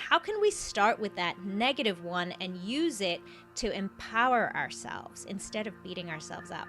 how can we start with that negative one and use it to empower ourselves instead of beating ourselves up?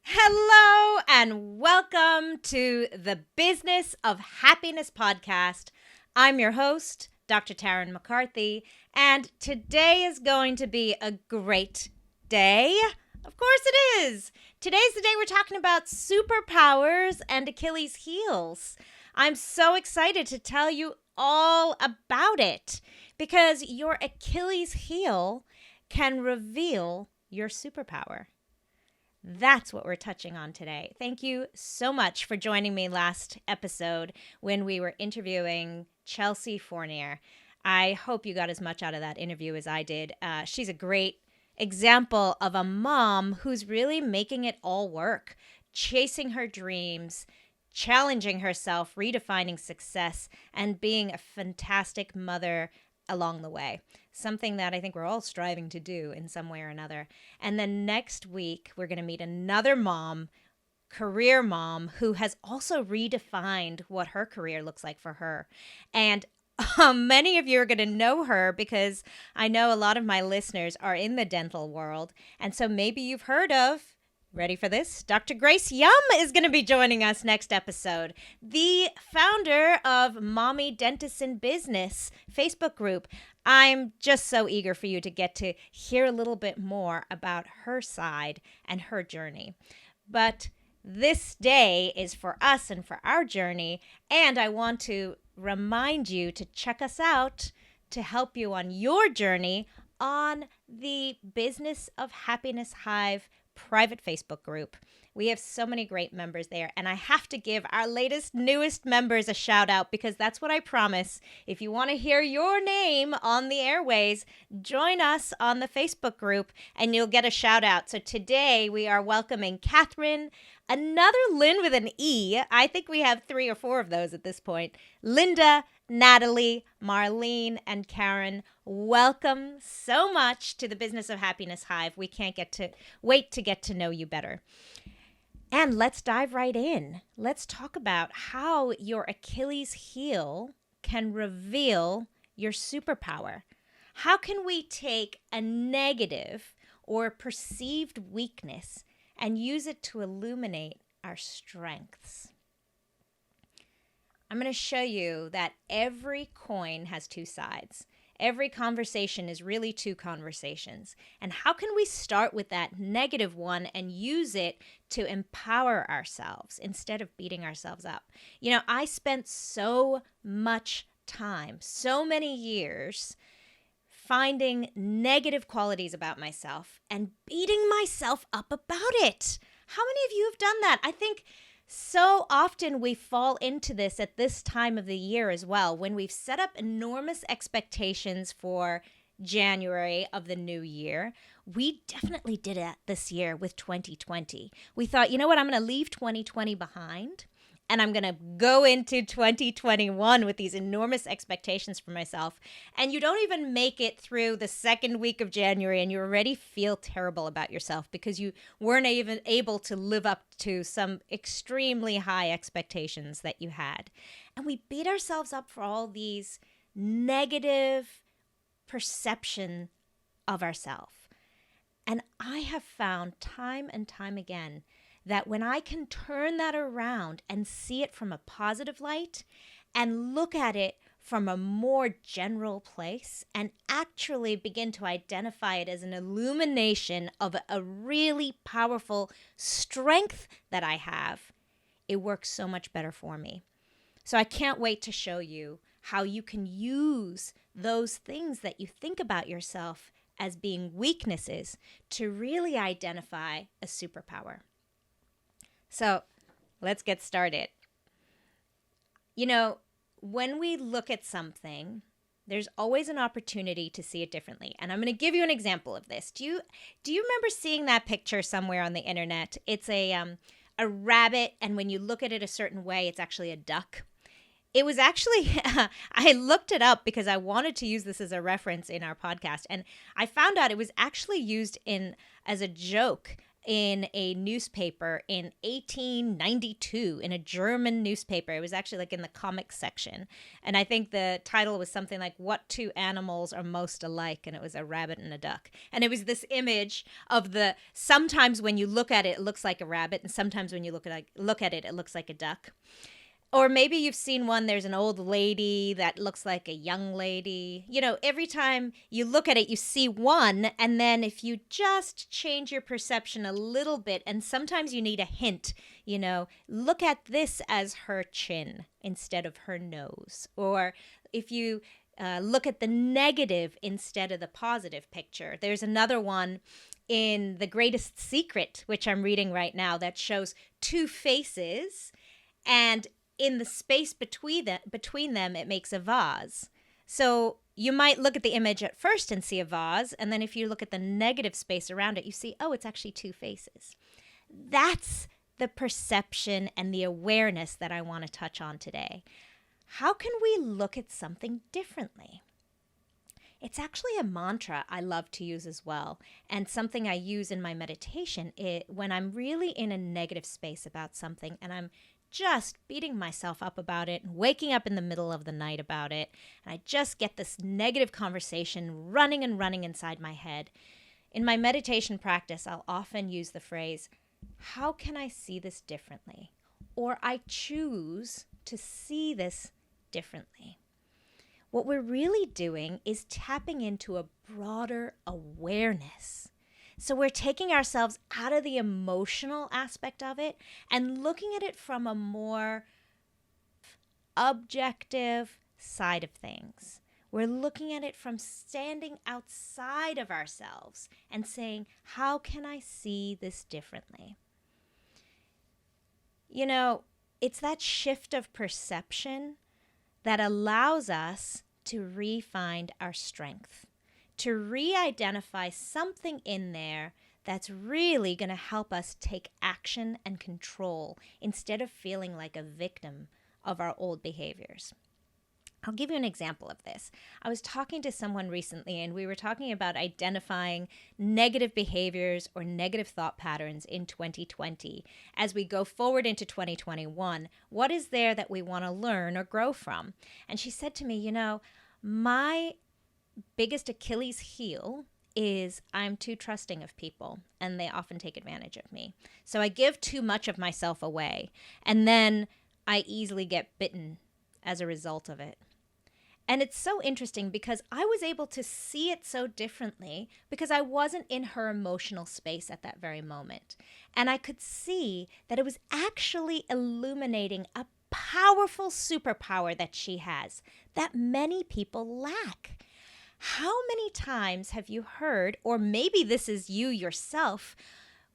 Hello and welcome to the Business of Happiness podcast. I'm your host, Dr. Taryn McCarthy, and today is going to be a great day. Of course it is. Today's the day we're talking about superpowers and Achilles heels. I'm so excited to tell you all about it because your Achilles heel can reveal your superpower. That's what we're touching on today. Thank you so much for joining me last episode when we were interviewing Chelsea Fournier. I hope you got as much out of that interview as I did. She's a great example of a mom who's really making it all work, chasing her dreams, challenging herself, redefining success, and being a fantastic mother along the way. Something that I think we're all striving to do in some way or another. And then next week, we're going to meet another mom, career mom, who has also redefined what her career looks like for her. And many of you are going to know her because I know a lot of my listeners are in the dental world. And so maybe you've heard of, ready for this? Dr. Grace Yum is going to be joining us next episode. The founder of Mommy Dentists in Business Facebook group. I'm just so eager for you to get to hear a little bit more about her side and her journey. But this day is for us and for our journey, and I want to remind you to check us out to help you on your journey on the Business of Happiness Hive private Facebook group. We have so many great members there, and I have to give our newest members a shout out because that's what I promise. If you want to hear your name on the airways, join us on the Facebook group and you'll get a shout out. So today we are welcoming Catherine, another Lynn with an E. I think we have 3 or 4 of those at this point. Linda, Natalie, Marlene, and Karen, welcome so much to the Business of Happiness Hive. We can't wait to get to know you better. And let's dive right in. Let's talk about how your Achilles heel can reveal your superpower. How can we take a negative or perceived weakness and use it to illuminate our strengths? I'm going to show you that every coin has 2 sides. Every conversation is really 2 conversations. And how can we start with that negative one and use it to empower ourselves instead of beating ourselves up? You know, I spent so much time, so many years, finding negative qualities about myself and beating myself up about it. How many of you have done that? I think so often we fall into this at this time of the year as well, when we've set up enormous expectations for January of the new year. We definitely did it this year with 2020. We thought, you know what, I'm going to leave 2020 behind and I'm going to go into 2021 with these enormous expectations for myself. And you don't even make it through the second week of January and you already feel terrible about yourself because you weren't even able to live up to some extremely high expectations that you had. And we beat ourselves up for all these negative perception of ourselves. And I have found time and time again that when I can turn that around and see it from a positive light and look at it from a more general place and actually begin to identify it as an illumination of a really powerful strength that I have, it works so much better for me. So I can't wait to show you how you can use those things that you think about yourself as being weaknesses to really identify a superpower. So let's get started. You know, when we look at something, there's always an opportunity to see it differently. And I'm going to give you an example of this. Do you remember seeing that picture somewhere on the internet? It's a rabbit, and when you look at it a certain way, it's actually a duck. It was actually, I looked it up because I wanted to use this as a reference in our podcast. And I found out it was actually used as a joke in a newspaper in 1892, in a German newspaper. It was actually like in the comics section. And I think the title was something like, "What Two Animals Are Most Alike?" And it was a rabbit and a duck. And it was this image of sometimes when you look at it, it looks like a rabbit. And sometimes when you look at it, it looks like a duck. Or maybe you've seen one, there's an old lady that looks like a young lady. Every time you look at it, you see one, and then if you just change your perception a little bit, and sometimes you need a hint, look at this as her chin instead of her nose. Or if you look at the negative instead of the positive picture. There's another one in The Greatest Secret, which I'm reading right now, that shows two faces, and in the space between them, it makes a vase. So you might look at the image at first and see a vase, and then if you look at the negative space around it, you see, oh, it's actually two faces. That's the perception and the awareness that I want to touch on today. How can we look at something differently? It's actually a mantra I love to use as well, and something I use in my meditation when I'm really in a negative space about something and I'm just beating myself up about it and waking up in the middle of the night about it. And I just get this negative conversation running and running inside my head. In my meditation practice, I'll often use the phrase, "How can I see this differently?" Or "I choose to see this differently." What we're really doing is tapping into a broader awareness. So we're taking ourselves out of the emotional aspect of it and looking at it from a more objective side of things. We're looking at it from standing outside of ourselves and saying, how can I see this differently? It's that shift of perception that allows us to re-find our strength, to re-identify something in there that's really going to help us take action and control instead of feeling like a victim of our old behaviors. I'll give you an example of this. I was talking to someone recently, and we were talking about identifying negative behaviors or negative thought patterns in 2020. As we go forward into 2021, what is there that we want to learn or grow from? And she said to me, my biggest Achilles heel is I'm too trusting of people, and they often take advantage of me. So I give too much of myself away, and then I easily get bitten as a result of it. And it's so interesting because I was able to see it so differently because I wasn't in her emotional space at that very moment. And I could see that it was actually illuminating a powerful superpower that she has that many people lack. How many times have you heard, or maybe this is you yourself,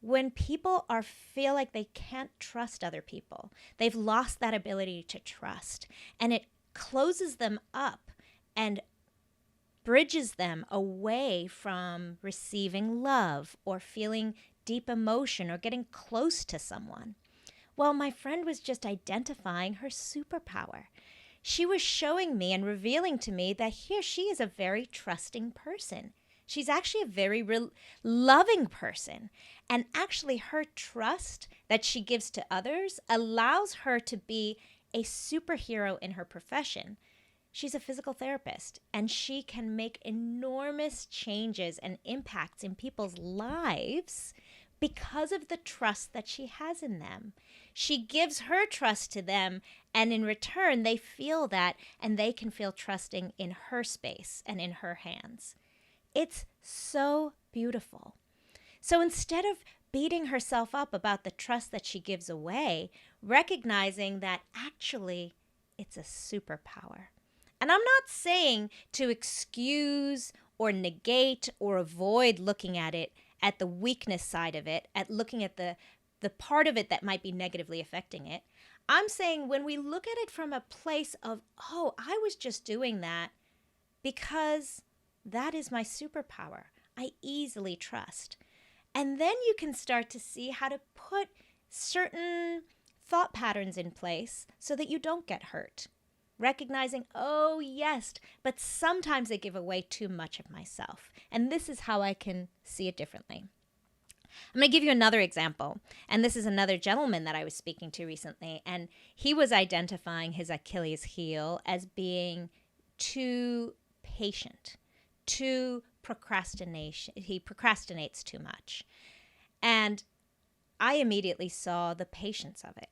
when people feel like they can't trust other people, they've lost that ability to trust, and it closes them up and bridges them away from receiving love or feeling deep emotion or getting close to someone. Well, my friend was just identifying her superpower. She was showing me and revealing to me that here she is a very trusting person. She's actually a very loving person. And actually her trust that she gives to others allows her to be a superhero in her profession. She's a physical therapist, and she can make enormous changes and impacts in people's lives because of the trust that she has in them. She gives her trust to them, and in return, they feel that, and they can feel trusting in her space and in her hands. It's so beautiful. So instead of beating herself up about the trust that she gives away, recognizing that actually it's a superpower. And I'm not saying to excuse or negate or avoid looking at it at the weakness side of it, at looking at the part of it that might be negatively affecting it. I'm saying when we look at it from a place of, oh, I was just doing that because that is my superpower. I easily trust. And then you can start to see how to put certain thought patterns in place so that you don't get hurt. Recognizing, oh, yes, but sometimes I give away too much of myself. And this is how I can see it differently. I'm going to give you another example. And this is another gentleman that I was speaking to recently. And he was identifying his Achilles heel as being too patient, too procrastination. He procrastinates too much. And I immediately saw the patience of it.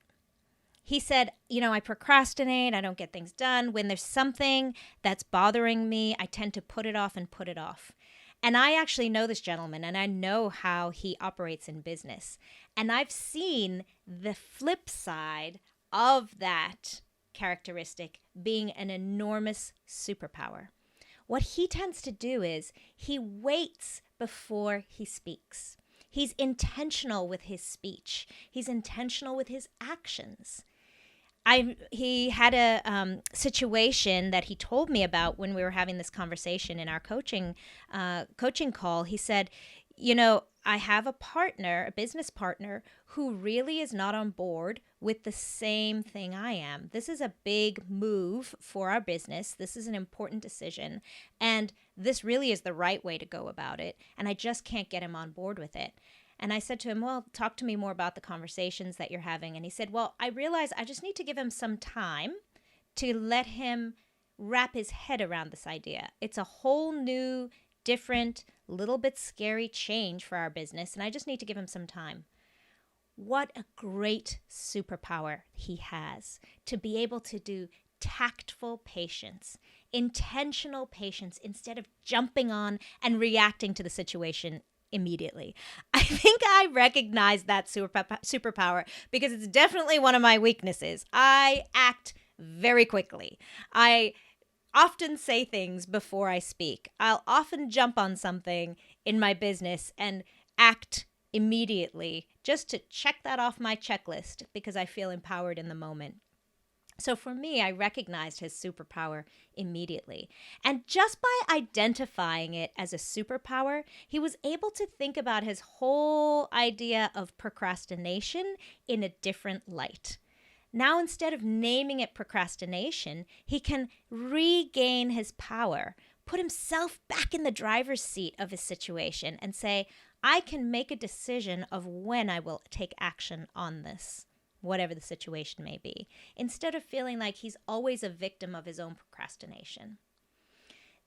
He said, I procrastinate. I don't get things done. When there's something that's bothering me, I tend to put it off and put it off. And I actually know this gentleman, and I know how he operates in business. And I've seen the flip side of that characteristic being an enormous superpower. What he tends to do is he waits before he speaks. He's intentional with his speech. He's intentional with his actions. He had a situation that he told me about when we were having this conversation in our coaching call. He said, I have a business partner who really is not on board with the same thing I am. This is a big move for our business. This is an important decision. And this really is the right way to go about it. And I just can't get him on board with it. And I said to him, well, talk to me more about the conversations that you're having. And he said, well, I realize I just need to give him some time to let him wrap his head around this idea. It's a whole new, different, little bit scary change for our business. And I just need to give him some time. What a great superpower he has to be able to do tactful patience, intentional patience, instead of jumping on and reacting to the situation immediately. I think I recognize that superpower because it's definitely one of my weaknesses. I act very quickly. I often say things before I speak. I'll often jump on something in my business and act immediately just to check that off my checklist because I feel empowered in the moment. So for me, I recognized his superpower immediately. And just by identifying it as a superpower, he was able to think about his whole idea of procrastination in a different light. Now, instead of naming it procrastination, he can regain his power, put himself back in the driver's seat of his situation and say, I can make a decision of when I will take action on this, whatever the situation may be, instead of feeling like he's always a victim of his own procrastination.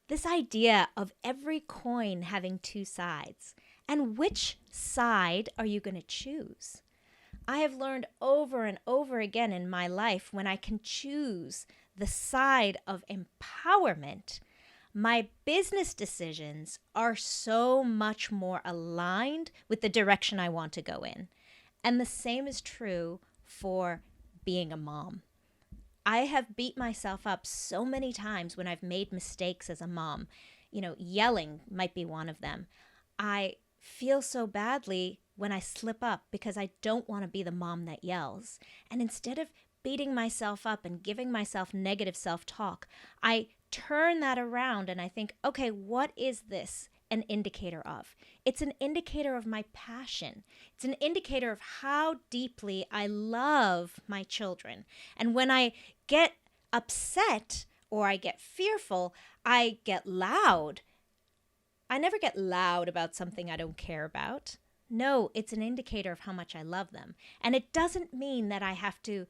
This idea of every coin having two sides, and which side are you going to choose? I have learned over and over again in my life when I can choose the side of empowerment, my business decisions are so much more aligned with the direction I want to go in. And the same is true for being a mom. I have beat myself up so many times when I've made mistakes as a mom. Yelling might be one of them. I feel so badly when I slip up because I don't want to be the mom that yells. And instead of beating myself up and giving myself negative self-talk, I turn that around and I think, okay, what is this an indicator of? It's an indicator of my passion. It's an indicator of how deeply I love my children. And when I get upset or I get fearful, I get loud. I never get loud about something I don't care about. No, it's an indicator of how much I love them. And it doesn't mean that I have to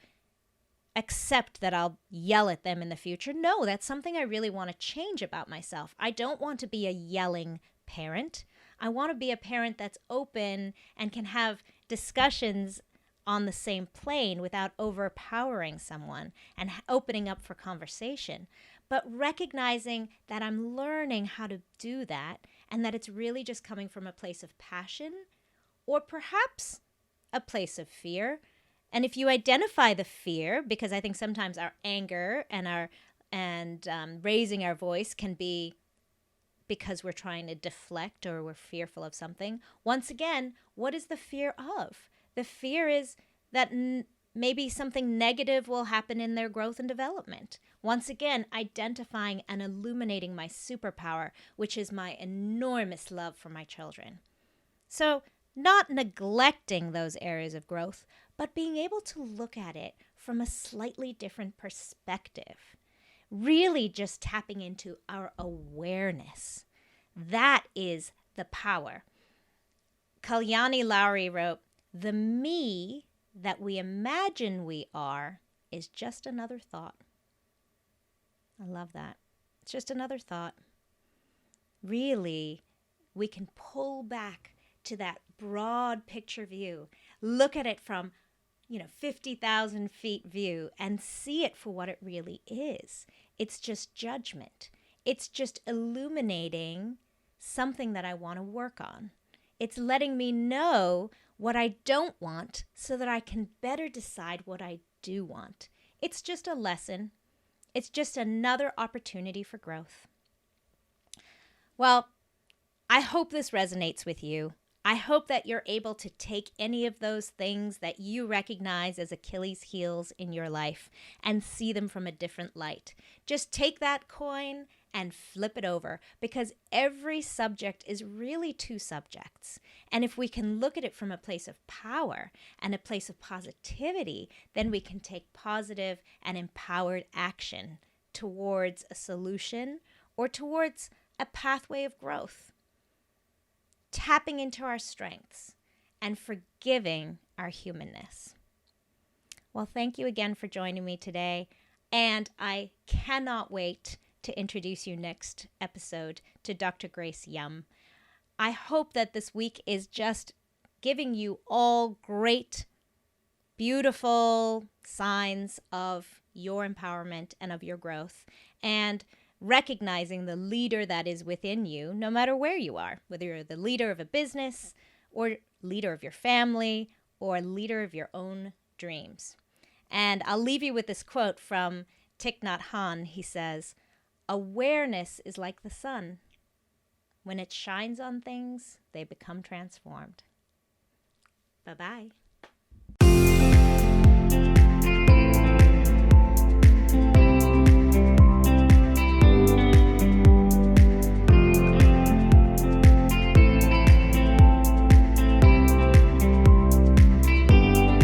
accept that I'll yell at them in the future. No, that's something I really want to change about myself. I don't want to be a yelling parent. I want to be a parent that's open and can have discussions on the same plane without overpowering someone and opening up for conversation. But recognizing that I'm learning how to do that and that it's really just coming from a place of passion or perhaps a place of fear. And if you identify the fear, because I think sometimes our anger and raising our voice can be because we're trying to deflect or we're fearful of something. Once again, what is the fear of? The fear is that maybe something negative will happen in their growth and development. Once again, identifying and illuminating my superpower, which is my enormous love for my children. So not neglecting those areas of growth, but being able to look at it from a slightly different perspective. Really just tapping into our awareness. That is the power. Kalyani Lowry wrote, "The me that we imagine we are is just another thought." I love that. It's just another thought. Really, we can pull back to that broad picture view, look at it from 50,000 feet view and see it for what it really is. It's just judgment. It's just illuminating something that I want to work on. It's letting me know what I don't want so that I can better decide what I do want. It's just a lesson. It's just another opportunity for growth. Well, I hope this resonates with you. I hope that you're able to take any of those things that you recognize as Achilles' heels in your life and see them from a different light. Just take that coin and flip it over, because every subject is really two subjects. And if we can look at it from a place of power and a place of positivity, then we can take positive and empowered action towards a solution or towards a pathway of growth. Tapping into our strengths and forgiving our humanness. Well, thank you again for joining me today, and I cannot wait to introduce you next episode to Dr. Grace Yum. I hope that this week is just giving you all great, beautiful signs of your empowerment and of your growth, and recognizing the leader that is within you, no matter where you are, whether you're the leader of a business or leader of your family or leader of your own dreams. And I'll leave you with this quote from Thich Nhat Hanh. He says, "Awareness is like the sun. When it shines on things, they become transformed." Bye-bye.